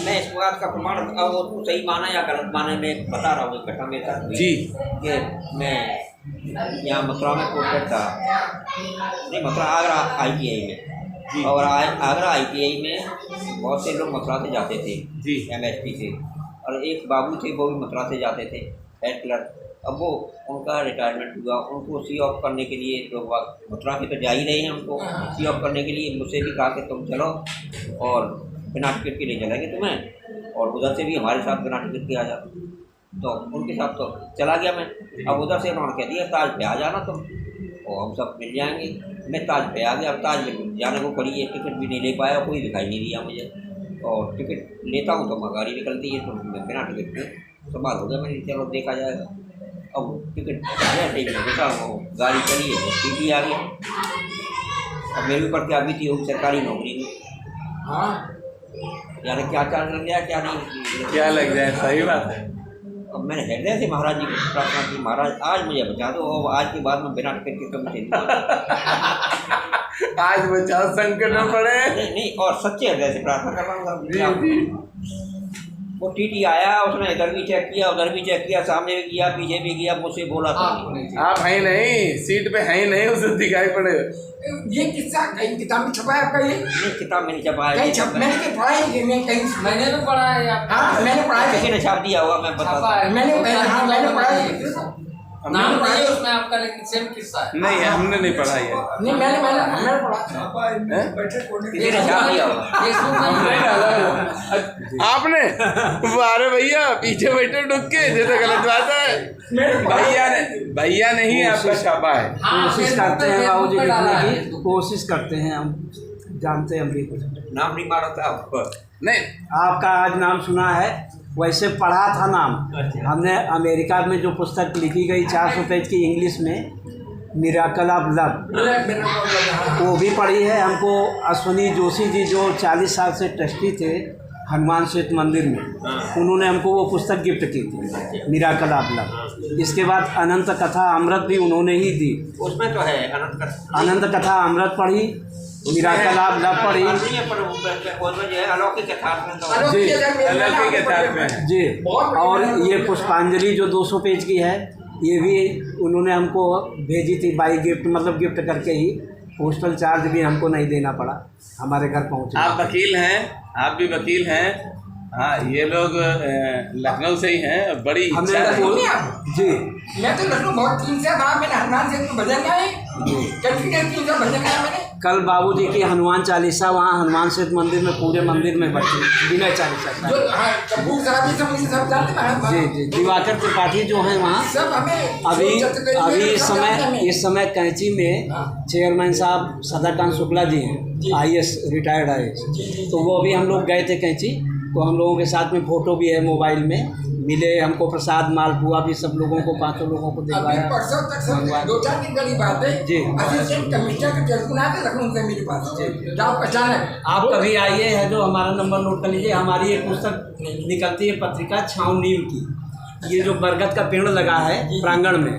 मैं इस बात का प्रमाण अब वो तो सही माना या गलत माना मैं बता रहा हूँ। घटना मेरे साथ हुई जी कि मैं यहाँ मथुरा में पोस्टेड था, नहीं मथुरा आगरा ITI में, और आगरा ITI में बहुत से लोग मथुरा से जाते थे जी MSP से, और एक बाबू थे वो भी मथुरा से जाते थे हेड क्लर्क। अब वो उनका रिटायरमेंट हुआ, उनको सी ऑफ करने के लिए लोग मथुरा से तो जा ही रहे हैं, उनको सी ऑफ करने के लिए मुझसे भी कहा कि तुम चलो और बिना टिकट के ले चलेंगे तुम्हें, और उधर से भी हमारे साथ बिना टिकट के आ जाओ। तो उनके साथ तो चला गया मैं। अब उधर से उन्होंने कह दिया ताज पे आ जाना तुम, और हम सब मिल जाएंगे। मैं ताज पे आ गया। अब ताज में जाने को पड़ी है, टिकट भी नहीं ले पाया, कोई दिखाई नहीं दिया मुझे, और टिकट लेता हूँ तो गाड़ी निकलती है, तो मैं बिना टिकट के संभाल हो गया। मैंने चलो देखा जाएगा। अब टिकट जैसे ही घुसा वो गाड़ी चली है, TT आ गया। अब मेरे ऊपर क्या भी थी वो सरकारी नौकरी में। हाँ यानी क्या चार्ज लग गया क्या नहीं, क्या लग जाए, सही बात है। अब मैंने हृदय से महाराज जी को प्रार्थना की, महाराज आज मुझे बचा दो, और आज के बाद में बिना टिकट के कभी चली आज बचाओ, संकट में पड़े। नहीं, और सच्चे हृदय से प्रार्थना कर रहा हूँ। जी वो TT आया, उसने इधर भी चेक किया, उधर भी चेक किया, सामने भी किया, पीछे भी किया, मुझसे बोला था आप हैं नहीं, सीट पे हैं नहीं, उसे दिखाई पड़े। ये किस्सा कहीं किताब में छपा है आपका? ये नहीं, किताब में नहीं छपाया, कहीं छप मैंने कहीं पढ़ा है कि मैं कहीं मैंने भी पढ़ा है यार। हाँ मैंने पढ़ा है, किसी ने छाप दिया होगा, मैं बता छापा है। मैंने पढ़ा है। नाम नहीं है उसमें आपका, लेकिन सेम किस्सा है। नहीं हमने नहीं पढ़ा ये। नहीं मैंने पढ़ा। किसी ने छाप दिया होगा। फेसबुक नहीं में डाला आपने। अरे भैया पीछे बैठे डुक के, ये तो गलत बात है। भैया नहीं आपका छापा है। कोशिश करते हैं बाबू जी लिखने की, कोशिश करते हैं, हम जानते हैं हम भी कुछ। नाम नहीं मारा था आपको? नहीं आपका आज नाम सुना है, वैसे पढ़ा था नाम। हमने अमेरिका में जो पुस्तक लिखी गई 400 पेज की इंग्लिश में, मिरेकल ऑफ लव, वो भी पढ़ी है। हमको अश्विनी जोशी जी जो 40 साल से ट्रस्टी थे हनुमान श्वेत मंदिर में, उन्होंने हमको वो पुस्तक गिफ्ट की थी, मिरेकल ऑफ लव। इसके बाद अनंत कथा अमृत भी उन्होंने ही दी। उसमें तो है अनंत कथा अमृत पढ़ी, मिरेकल ऑफ लव पढ़ी अलौकिक यथार्थ में तो जी, अलौकिक यथार्थ में जी। और ये पुष्पांजलि जो 200 पेज की है, ये भी उन्होंने हमको भेजी थी बाई गिफ्ट, मतलब गिफ्ट करके ही। पोस्टल चार्ज भी हमको नहीं देना पड़ा, हमारे घर पहुँचे। आप वकील हैं, आप भी वकील हैं। हाँ ये लोग लखनऊ से ही हैं, बड़ी इच्छा है। जी मैं तो लखनऊ बहुत 3 से बाद मैंने हनुमान से भजन गाए, कंटिन्यू भजन गाया मैंने। कल बाबूजी की हनुमान चालीसा वहाँ हनुमान श्वेत मंदिर में, पूरे मंदिर में बची विनय चालीसा। जो कपूर साहब ये सब जानते हैं। जी जी, दिवाकर त्रिपाठी जो हैं वहाँ सब हमें अभी इस समय कैंची में चेयरमैन साहब सदाकांत शुक्ला जी हैं, IAS रिटायर्ड IAS। तो वो अभी हम लोग गए थे कैंची, तो हम लोगों के साथ में फ़ोटो भी है मोबाइल में, मिले हमको प्रसाद मालपुआ भी सब लोगों को, 5 लोगों को दिलवाया। परसों तक सब 2-4 दिन की बात है जी। असिस्टेंट कमिश्नर के टेलीफोन आते लखनऊ से मेरे पास, जाओ अचानक आप कभी आइए, है जो हमारा नंबर नोट कर लीजिए। हमारी एक पुस्तक निकलती है पत्रिका छाँव नीम की, ये जो बरगद का पेड़ लगा है प्रांगण में,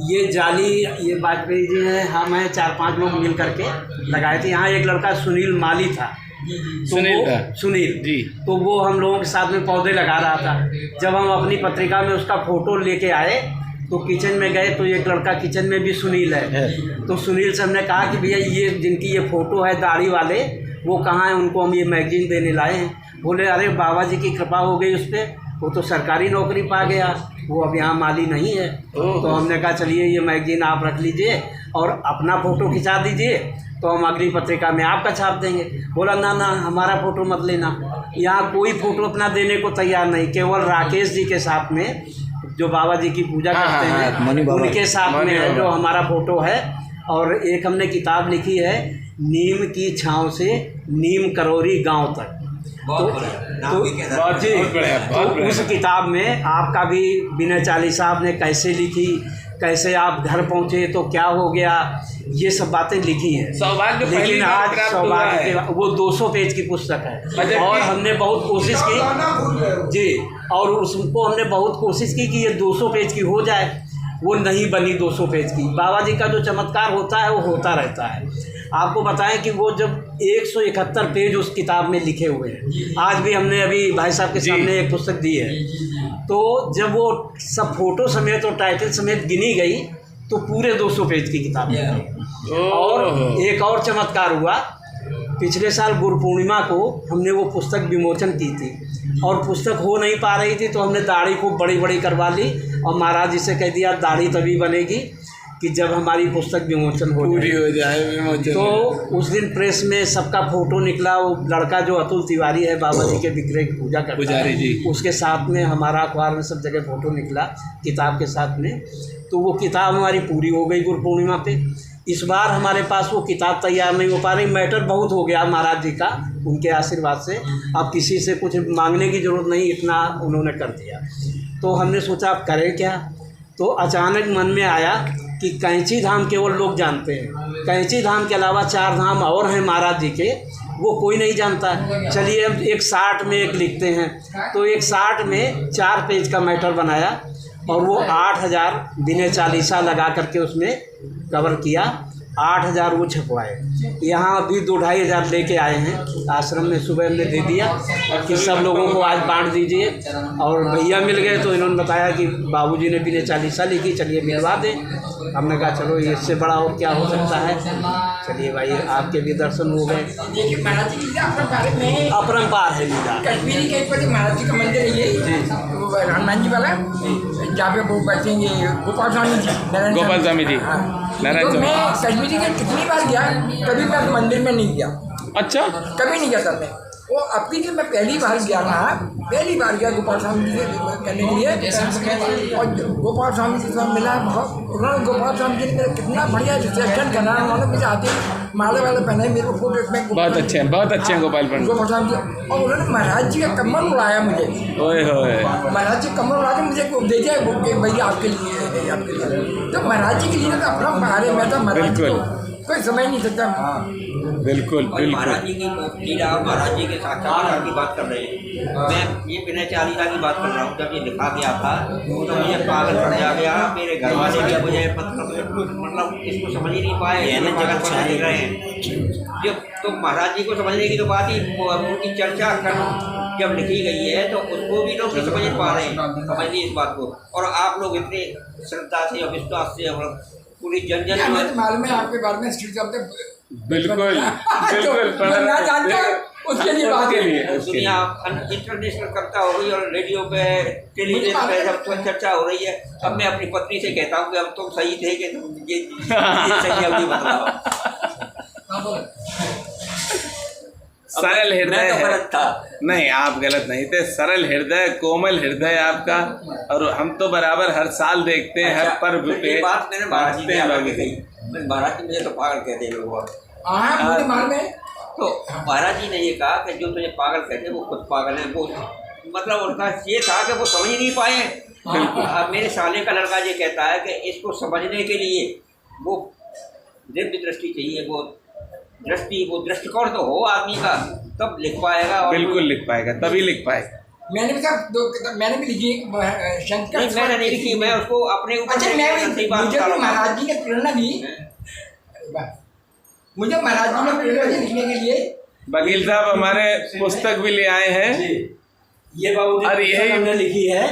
ये जाली ये वाजपेयी जी हैं, हम हैं 4-5 लोग मिल करके लगाए थे। यहाँ एक लड़का सुनील माली था, सुनील जी, तो वो हम लोगों के साथ में पौधे लगा रहा था। जब हम अपनी पत्रिका में उसका फ़ोटो लेके आए तो किचन में गए, तो एक लड़का किचन में भी सुनील है। तो सुनील से हमने कहा कि भैया ये जिनकी ये फ़ोटो है दाढ़ी वाले, वो कहाँ हैं, उनको हम ये मैगजीन देने लाए हैं। बोले अरे बाबा जी की कृपा हो गई उस पर, वो तो सरकारी नौकरी पा गया, वो अब यहाँ माली नहीं है। तो हमने कहा चलिए ये मैगजीन आप रख लीजिए और अपना फ़ोटो खिंचा दीजिए, तो हम अगली पत्रिका में आपका छाप देंगे। बोला ना ना हमारा फ़ोटो मत लेना, यहाँ कोई फ़ोटो अपना देने को तैयार नहीं, केवल राकेश जी के साथ में जो बाबा जी की पूजा करते हैं उनके साथ में है जो हमारा फ़ोटो है। और एक हमने किताब लिखी है, नीम की छाँव से नीम करौरी गांव तक। तो उस किताब में आपका भी विनय चालीसा आपने कैसे लिखी, कैसे आप घर पहुँचे तो क्या हो गया, ये सब बातें लिखी हैं। लेकिन आज सौभाग्य वो 200 पेज की पुस्तक है और हमने बहुत कोशिश की जी, और उसको हमने बहुत कोशिश की कि ये 200 पेज की हो जाए, वो नहीं बनी 200 पेज की। बाबा जी का जो चमत्कार होता है वो होता रहता है। आपको बताएं कि वो जब 171 पेज उस किताब में लिखे हुए हैं। आज भी हमने अभी भाई साहब के सामने एक पुस्तक दी है, तो जब वो सब फोटो समेत और टाइटल समेत गिनी गई तो पूरे 200 पेज की किताब थी। और एक और चमत्कार हुआ, पिछले साल गुरु पूर्णिमा को हमने वो पुस्तक विमोचन की थी और पुस्तक हो नहीं पा रही थी, तो हमने दाढ़ी खूब बड़ी बड़ी करवा ली और महाराज जी से कह दिया दाढ़ी तभी बनेगी कि जब हमारी पुस्तक विमोचन पूरी हो जाए विमोचन। तो उस दिन प्रेस में सबका फोटो निकला। वो लड़का जो अतुल तिवारी है, बाबा जी के विग्रह की पूजा करता पुजारी है, जी, उसके साथ में हमारा अखबार में सब जगह फ़ोटो निकला किताब के साथ में। तो वो किताब हमारी पूरी हो गई गुरु पूर्णिमा पे। इस बार हमारे पास वो किताब तैयार नहीं हो पा रही। मैटर बहुत हो गया महाराज जी का, उनके आशीर्वाद से। अब किसी से कुछ मांगने की ज़रूरत नहीं, इतना उन्होंने कर दिया। तो हमने सोचा अब करें क्या। तो अचानक मन में आया कि कैंची धाम केवल लोग जानते हैं, कैंची धाम के अलावा 4 धाम और हैं महाराज जी के, वो कोई नहीं जानता है। चलिए हम एक 60 में एक लिखते हैं। तो एक 60 में 4 पेज का मैटर बनाया और वो 8000 दिने चालीसा लगा करके उसमें कवर किया। 8000 वो छपवाए। यहाँ अभी 2-2.5 लेके आए हैं आश्रम में, सुबह हमने दे दिया कि सब लोगों को आज बांट दीजिए। और भैया मिल गए तो इन्होंने बताया कि बाबूजी ने भी 40 लिखी, चलिए मिलवा दें। हमने कहा चलो इससे बड़ा और क्या हो सकता है। चलिए भाई आपके भी दर्शन हो गए। देखिए महाराज जी की अपरंपार में अपरंपार है लीला। कश्मीरी के ऊपर महाराज जी का मंदिर है ये, वो हनुमान जी वाला, जहाँ पे वो बैठेंगे गोपाल स्वामी जी, गोपाल स्वामी जी, नारायण तो स्वामी। मैं कश्मीरी के कितनी बार गया, कभी मैं मंदिर में नहीं गया, अच्छा, कभी नहीं गया सर मैं। वो अभी कि मैं पहली बार गया ना, पहली बार गया गोपाल स्वामी जी से करने के लिए। और गोपाल स्वामी जी से मिला बहुत, उन्होंने गोपाल स्वामी जी ने मेरा कितना बढ़िया रिसेप्शन करा। उन्होंने मुझे आते माले वाले पहने, मेरे को फोटो में बहुत अच्छे हैं, बहुत अच्छे हैं गोपाल पंडित। गोपाल स्वामी जी, और उन्होंने महाराज जी का कमर उड़ाया मुझे। ओए होए, महाराज जी कमर उड़ा के मुझे दे दिया कि भैया आपके लिए, आपके लिए। तो महाराज जी के लिए तो अपना पहाड़े में था, महाराज जी को कोई समझ नहीं सकता। बिल्कुल और बिल्कुल। महाराज जी की लीला, महाराज जी के साक्षात्कार की बात कर रहे हैं। मैं ये विनय चालीसा की बात कर रहा हूँ। जब ये लिखा गया था तो मुझे पागल समझा गया। मेरे घर वाले भी मुझे मतलब इसको समझ ही नहीं पाए, जगत में लिख रहे हैं। जब तो महाराज जी को समझने की तो बात ही, उनकी चर्चा जब लिखी गई है तो उसको भी लोग समझ नहीं पा रहे हैं, समझ ली इस बात को। और आप लोग इतने श्रद्धा से और विश्वास से और पूरी जन मालूम है आपके बारे में स्ट्रीट करते बिल्कुल बिल्कुल ना जानता उसके लिए बात के है। लिए दुनिया इंटरनेशनल करता हो रही है और रेडियो पे टेलीविजन पे सब चर्चा हो रही है। अब मैं अपनी पत्नी से कहता हूँ कि अब तुम सही थे कि तुम ये सही है, अभी बताओ। सरल हृदय तो है। गलत था। नहीं, आप गलत नहीं थे। सरल हृदय, कोमल हृदय आपका। और हम तो बराबर हर साल देखते हैं, हर पर्व पे। ये बात मैंने महाराज जी ने कही। महाराज जी मुझे तो पागल कहते हैं लोग। मुझे मालूम है। तो महाराज जी ने ये कहा कि जो तुझे पागल कहते हैं वो खुद पागल है। वो मतलब उनका ये था कि वो समझ ही नहीं पाए। मेरे साले का लड़का ये कहता है कि इसको समझने के लिए वो दिव्य दृष्टि चाहिए, वो दृष्टिकोण तो हो आदमी का, तब लिख पाएगा। और बिल्कुल लिख पाएगा, तभी लिख पाएगा। मैंने भी कहा, मैंने भी लिखी शंकर। नहीं, मैंने नहीं लिखी, मैं उसको अपने ऊपर। अच्छा, मुझे महाराज जी ने प्रेरणा दी। मुझे महाराज जी ने प्रेरणा दी लिखने के लिए। वकील साहब हमारे पुस्तक भी ले आए हैं। ये बाबू और यही हमने लिखी है,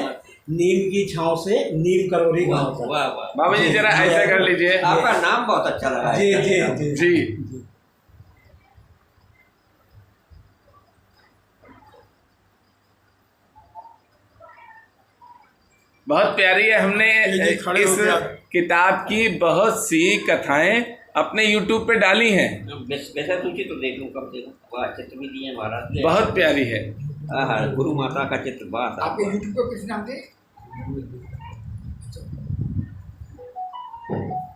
नीम की छांव से नीम करोड़ी गाँव तक। वाह वाह। बाबा जी जरा ऐसा कर लीजिए। आपका नाम बहुत अच्छा लगा है। जी जी जी जी, बहुत प्यारी है। हमने इस किताब की बहुत सी कथाएं अपने YouTube पे डाली हैं। वैसे तुझे तो देख लूँ, कब देखूँ। वाह, चित्र भी दिए महाराज ने। बहुत प्यारी है। हाँ, गुरु माता का चित्र। बात आपके यूट्यूब पे किस नाम थे?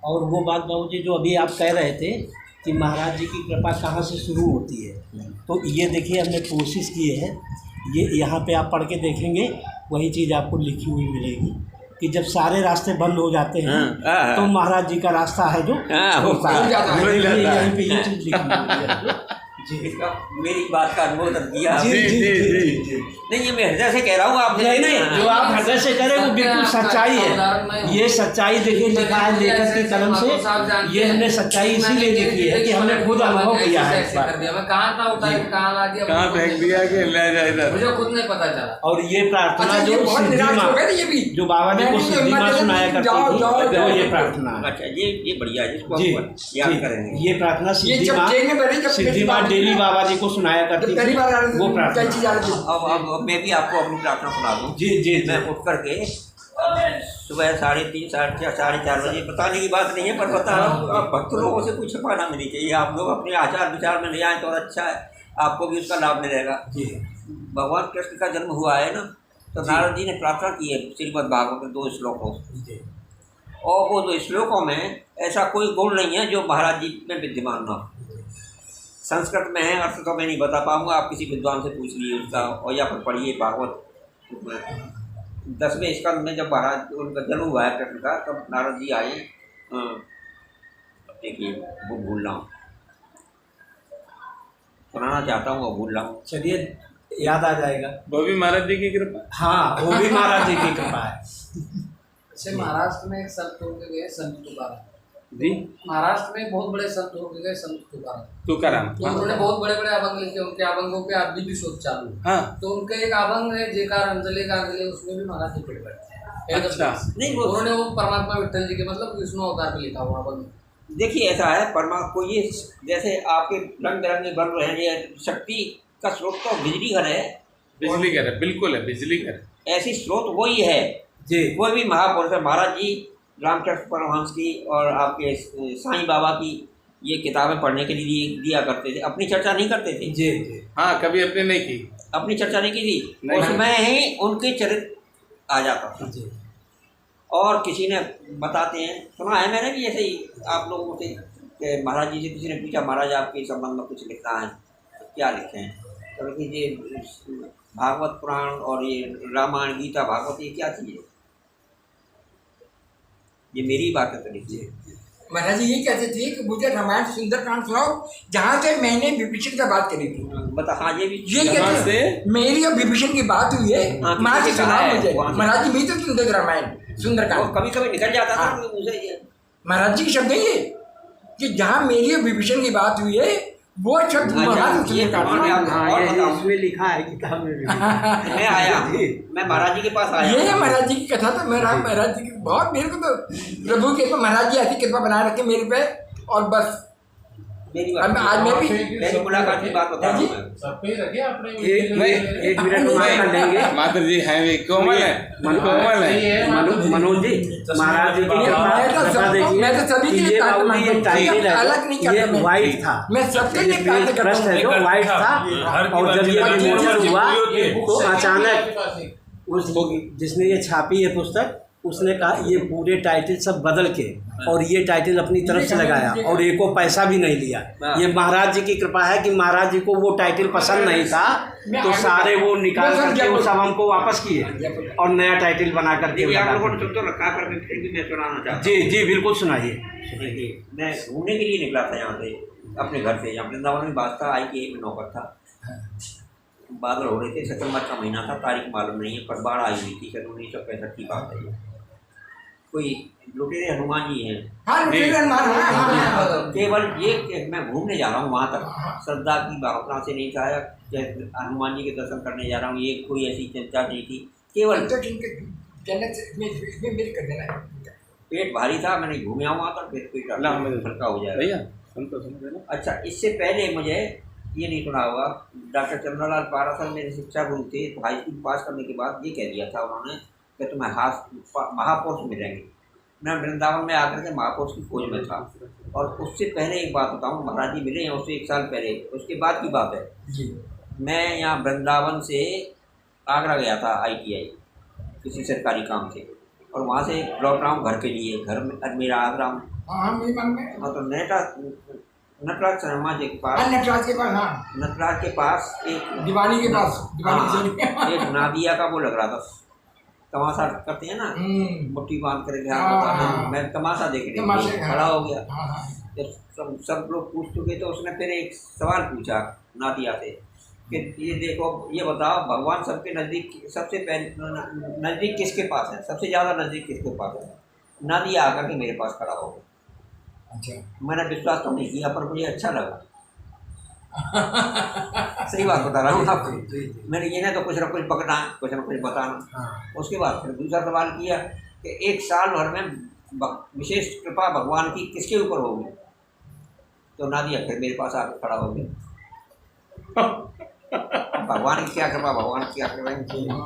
और वो बात बाबूजी जो अभी आप कह रहे थे कि महाराज जी की कृपा कहाँ से शुरू होती है, तो ये देखिए हमने कोशिश की है। ये यहाँ पे आप पढ़ के देखेंगे, वही चीज़ आपको लिखी हुई मिलेगी कि जब सारे रास्ते बंद हो जाते हैं तो महाराज जी का रास्ता है जो होता है। यहीं पे ये चीज़ लिखी हुई है। इसका मेरी बात का अनुमोदन किया। जी जी जी। नहीं, ये मैं हृदय से कह रहा हूँ आपसे। नहीं, जो आप हृदय से कह रहे हैं वो बिल्कुल सच्चाई है। ये सच्चाई देखिए लिखा है लेखक की कलम से, ये हमने सच्चाई इसीलिए लिखी है कि हमने खुद अनुभव किया है। मैं कहाँ था उठा के कहाँ ला दिया, कहाँ फेंक दिया कि ले जाए इधर, मुझे खुद नहीं पता चला। और ये प्रार्थना अच्छा, ये जो बहुत सिद्धि निराश माँ, हो गए थे ये भी। जो बाबा जी को सिद्धि माँ सुनाया करती थी, वो ये प्रार्थना है। अच्छा, ये बढ़िया है, इसको जी हम याद करेंगे। ये प्रार्थना ये जब जेल में बैठे, जब सिद्धि माँ डेली बाबा जी को सुनाया करती पहली थी, बार आ रहे थे, वो प्रार्थना। कई चीज आ रही थी। अब मैं भी आपको अपनी प्रार्थना सुना दूँ। जी जी जी। मैं उठ करके सुबह 3:30 4:30 बजे, बताने की बात नहीं है पर बता रहा हूँ, आप भक्त लोगों से कुछ छुपाना भी नहीं चाहिए। आप लोग अपने आचार विचार में ले आए तो और अच्छा है, आपको भी उसका लाभ मिलेगा। भगवान कृष्ण का जन्म हुआ है ना, तो नारद जी ने प्रार्थना की है श्रीमद् भागवत में 2 श्लोकों से, और वो 2 श्लोकों में ऐसा कोई गुण नहीं है जो महाराज जी में विद्यमान ना हो। संस्कृत में है, अर्थ तो मैं नहीं बता पाऊँगा, आप किसी विद्वान से पूछ लीजिए उसका, और या फिर पढ़िए भागवत 10वें स्कंद में जब महाराज उनका जन्म हुआ है कृष्ण का, तब नारद जी आए। देखिए वो भूल रहा हूँ, सुनाना चाहता हूँ वो भूल रहा हूँ। चलिए याद आ जाएगा। वो भी महाराज जी की कृपा। हाँ, वो भी महाराज जी की कृपा है। जैसे महाराष्ट्र में एक संत होके गए संत तुकाराम जी, महाराष्ट्र में बहुत बड़े संत होके गए संत तुकाराम। तो उन्होंने बहुत बड़े बड़े अभंग लिखे, उनके अभंगों पे आज भी शोध चालू है। हाँ, तो उनके एक अभंग है जेकार अंजलि का अंजलि, उसमें भी महाराज जी पेड़ बैठते हैं। अच्छा। नहीं, वो उन्होंने वो परमात्मा विठल जी के मतलब विष्णु अवतार पे लिखा हुआ अभंग। देखिए ऐसा है, परमात्मा को ये जैसे आपके रंग बिरंगे बल्ब हैं, ये शक्ति का स्रोत तो बिजली घर है, बिजली घर है, बिल्कुल है, बिजली घर। ऐसी स्रोत वही है जी। कोई भी महापुरुष है। महाराज जी रामकृष्ण परमहंस की और आपके साईं बाबा की ये किताबें पढ़ने के लिए दिया करते थे, अपनी चर्चा नहीं करते थे। जी जी। हाँ, कभी अपने नहीं की, अपनी चर्चा नहीं की थी, नहीं। उसमें ही उनके चरित्र आ जाता था। जी। और किसी ने बताते हैं, सुना है मैंने भी ऐसे ही आप लोगों से, कि महाराज जी से किसी ने पूछा महाराज आपके संबंध में कुछ लिखना है, तो क्या लिखे हैं? तो देखिए भागवत पुराण और ये रामायण गीता भागवत ये क्या चीज़ है? ये मेरी बात है तो लिखिए। महाराज जी ये कहते थे कि मुझे रामायण सुंदरकांड सुनाओ, जहाँ से मैंने विभीषण का बात करी थी। बता। हाँ, ये भी ये कहते हैं मेरी और विभीषण की बात हुई है, हाँ, माँ से किसी ने सुनाओ कहा है, मुझे। वहाँ से। महाराज जी भी तो सुनते थे रामायण सुंदरकांड। कभी कभी निकल जाता था हाँ। तो मुझे ये महाराज जी के शब्द है ये कि जहाँ मेरी और विभीषण की बात हुई है वो शब्द महाराज ये सुंदरकांड मैं में। आपको हाँ, और ये बताऊं। इसमें लिखा है किताब में भी। मैं आया, मैं महाराज जी के पास आया। ये है महाराज जी की कथा। तो महाराज जी की बहुत, मेरे को तो प्रभु के तो महाराज जी ऐसी कृपा बनाए रखे मेरे पे, और बस मेरी अब बात आज मैं भी मेरी मुलाकात की बात बता रहा हूँ मैं। सबके रखे अपने एक मिनट मार लेंगे। माता जी हैं भी कोमल है, कोमल है। मनोज जी, महाराज जी की मैं तो सभी के लिए बाबू जी, ये टाइटल अलग नहीं है, ये करता। वाइट था, मैं सबके लिए ये कार्य करता प्रश्न है जो हूँ। वाइट था, और जब ये विमोचन हुआ तो अचानक उस जिसने ये छापी है पुस्तक, उसने कहा ये पूरे टाइटल सब बदल के और ये टाइटल अपनी तरफ से लगाया, और एक को पैसा भी नहीं लिया। ये महाराज जी की कृपा है कि महाराज जी को वो टाइटल पसंद नहीं था, तो सारे वो निकाल करके वो सब हमको वापस किए और नया टाइटल बना करके ये आप लगा लोगों ने दिया। सुन तो रखा पर फिर भी मैं सुनाना चाहता जी जी बिल्कुल सुनाइए। हूँ। देखिए, मैं घूमने के लिए निकला था यहाँ से, अपने घर से। यहाँ वृंदावन में बात था, IKA में नौकर था। बादल हो रहे थे, सितंबर का महीना था, तारीख मालूम नहीं है, पर बाढ़ आई हुई थी। 1965 की बात है। कोई लुटेरे हनुमान जी हैं। हाँ, हाँ। केवल ये कि मैं घूमने जा रहा हूँ वहाँ तक, श्रद्धा की भावना से नहीं कहा कि हनुमान जी के दर्शन करने जा रहा हूँ, ये कोई ऐसी चर्चा नहीं थी। केवल पेट भारी था, मैंने घूमे आऊँ वहाँ तक, फिर पेट हल्का हो जाएगा। भैया सुन तो सुनो। अच्छा, इससे पहले मुझे ये नहीं सुना होगा, डॉक्टर चंद्रलाल पारासर मेरे शिक्षा गुरु थे। तो हाई स्कूल पास करने के बाद ये कह दिया था उन्होंने कि तुम्हें महापुरुष मिलेंगे। मैं वृंदावन में आकर के महापुरुष की खोज में था। और उससे पहले एक बात बताऊँ, महाराज जी मिले हैं उससे 1 साल पहले, उसके बाद की बात है। मैं यहाँ वृंदावन से आगरा गया था ITI किसी सरकारी काम से, और वहाँ से लौट रहा हूँ घर के लिए। घर में मेरा आगरा में मतलब नटराज शर्मा जी के पास, नटराज के पास एक दीवानी के पास, एक नादिया का वो लग रहा था, तमाशा करते हैं ना, मुट्ठी बांध कर मैं तमाशा देखने खड़ा हो गया। जब सब लोग पूछ चुके तो उसने फिर एक सवाल पूछा नादिया से कि ये देखो, ये बताओ भगवान सबके नज़दीक सबसे नज़दीक किसके पास है, सबसे ज़्यादा नज़दीक किसके पास है। नादिया आकर के मेरे पास खड़ा हो गया। अच्छा। मैंने विश्वास तो नहीं किया, पर मुझे अच्छा लगा। सही बात बता रहा हूँ आपको। मैंने ये ना तो कुछ ना कुछ पकड़ा, कुछ ना कुछ बताना। उसके बाद फिर दूसरा सवाल किया कि एक साल भर में विशेष कृपा भगवान की किसके ऊपर होगी। तो नादिया फिर मेरे पास आकर खड़ा हो गया। भगवान की क्या कृपा, भगवान की क्या कृपा,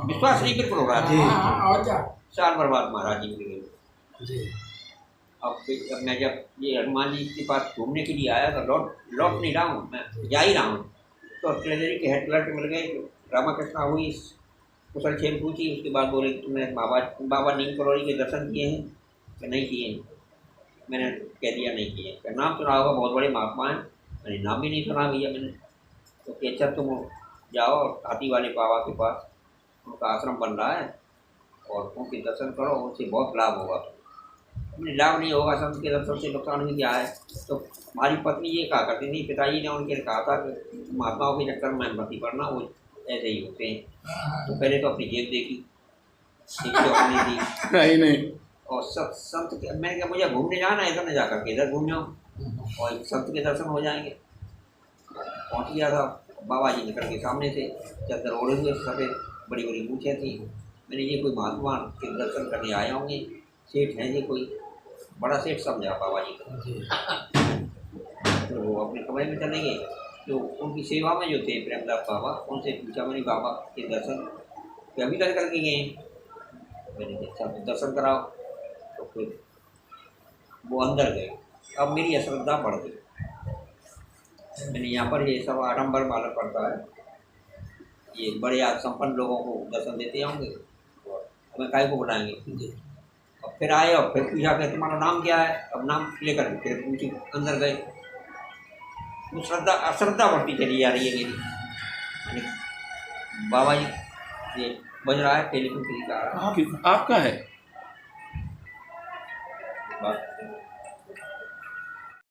विश्वास नहीं बिल्कुल हो रहा था। और क्या। साल भर बाद महाराज जी मिल गए। अब मैं जब ये हनुमान जी के पास घूमने के लिए आया तो लौट नहीं रहा हूँ, मैं जा ही रहा हूँ तो ट्रेजरी के हेड क्लर्क मिल गए। रामाकृष्णा हुई, कुशल क्षेम पूछी, उसके बाद बोले कि तुमने बाबा नीम करोड़ी के दर्शन किए हैं कि नहीं किए हैं। मैंने कह दिया नहीं किए। क्या नाम सुना होगा, बहुत बड़े महात्मा हैं। मैंने नाम भी नहीं सुना भैया मैंने। तो कि अच्छा तुम जाओ हाथी वाले बाबा के पास, उनका आश्रम बन रहा है और उनके दर्शन करो, उनसे बहुत लाभ होगा। लाभ नहीं होगा, संत के दर्शन से नुकसान भी क्या है। तो हमारी पत्नी ये कहा करती थी, पिताजी ने उनके कहा था कि महात्माओं के चक्कर में मत पड़ना, वो ऐसे ही होते हैं। तो पहले तो अपनी जेब देखी, अपनी थी नहीं और संत के, मैंने कहा मुझे घूमने जाना है, इधर न जाकर के इधर घूम जाओ और संत के दर्शन हो जाएंगे। पहुँच गया था, बाबा जी निकल के सामने से चादर ओढ़े हुए, सफ़ेद बड़ी बड़ी मूछें थी। मैंने ये कोई महात्मा के दर्शन करने आए होंगे, सेठ हैं ये कोई, बड़ा सेठ समझा बाबा जी को। तो वो अपने कमरे में चले गए। तो उनकी सेवा में जो थे प्रेमदास बाबा, उनसे पूछा मैंने बाबा के दर्शन कि अभी तक करके गए हैं। मैंने अच्छा दर्शन कराओ। तो फिर वो अंदर गए। अब मेरी अश्रद्धा बढ़ गई। मैंने यहाँ पर ये सब आडम्बर मालूम पड़ता है, ये बड़े आज संपन्न लोगों को दर्शन देते होंगे, हमें काय को बुलाएंगे। और फिर आए और फिर पूछा कि तुम्हारा नाम क्या है। अब नाम लेकर फिर पूछी, अंदर गए। वो अश्रद्धा बढ़ती चली जा रही है मेरी। मैंने बाबा जी ये बज रहा है टेलीफोन, किसी का आ रहा है। आपका है बस